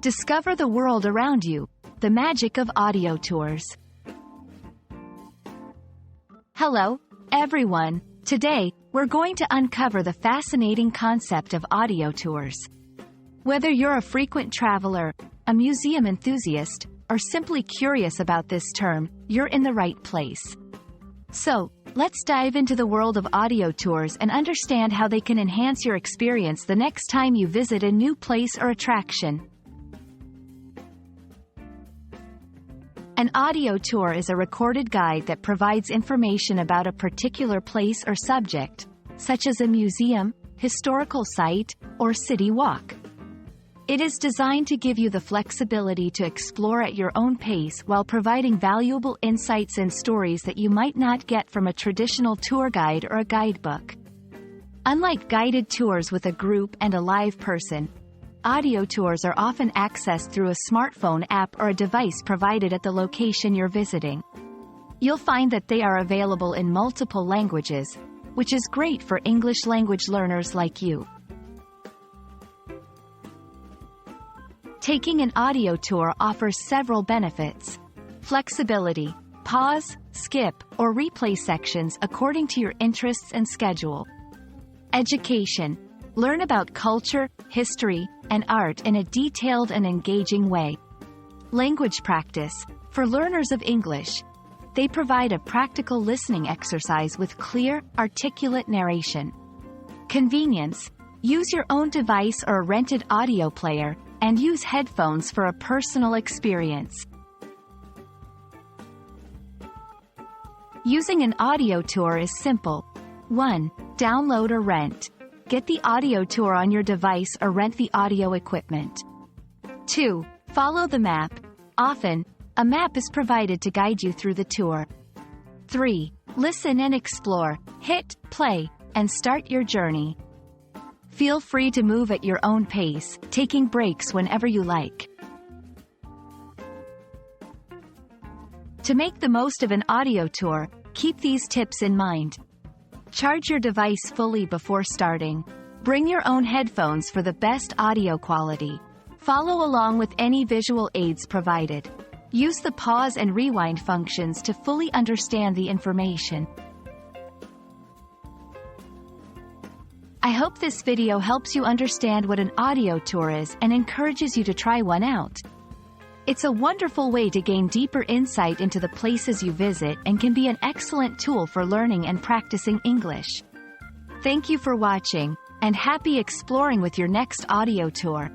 Discover the world around you. The magic of audio tours. Hello, everyone. Today, we're going to uncover the fascinating concept of audio tours. Whether you're a frequent traveler, a museum enthusiast, or simply curious about this term, you're in the right place. So, let's dive into the world of audio tours and understand how they can enhance your experience the next time you visit a new place or attraction. An audio tour is a recorded guide that provides information about a particular place or subject, such as a museum, historical site, or city walk. It is designed to give you the flexibility to explore at your own pace while providing valuable insights and stories that you might not get from a traditional tour guide or a guidebook. Unlike guided tours with a group and a live person, audio tours are often accessed through a smartphone app or a device provided at the location you're visiting. You'll find that they are available in multiple languages, which is great for English language learners like you. Taking an audio tour offers several benefits. Flexibility. Pause, skip, or replay sections according to your interests and schedule. Education. Learn about culture, history, and art in a detailed and engaging way. Language practice. For learners of English, they provide a practical listening exercise with clear, articulate narration. Convenience. Use your own device or a rented audio player, and use headphones for a personal experience. Using an audio tour is simple. 1. Download or rent. Get the audio tour on your device or rent the audio equipment. 2. Follow the map. Often, a map is provided to guide you through the tour. 3. Listen and explore. Hit play and start your journey. Feel free to move at your own pace, taking breaks whenever you like. To make the most of an audio tour, keep these tips in mind. Charge your device fully before starting. Bring your own headphones for the best audio quality. Follow along with any visual aids provided. Use the pause and rewind functions to fully understand the information. I hope this video helps you understand what an audio tour is and encourages you to try one out. It's a wonderful way to gain deeper insight into the places you visit and can be an excellent tool for learning and practicing English. Thank you for watching, and happy exploring with your next audio tour.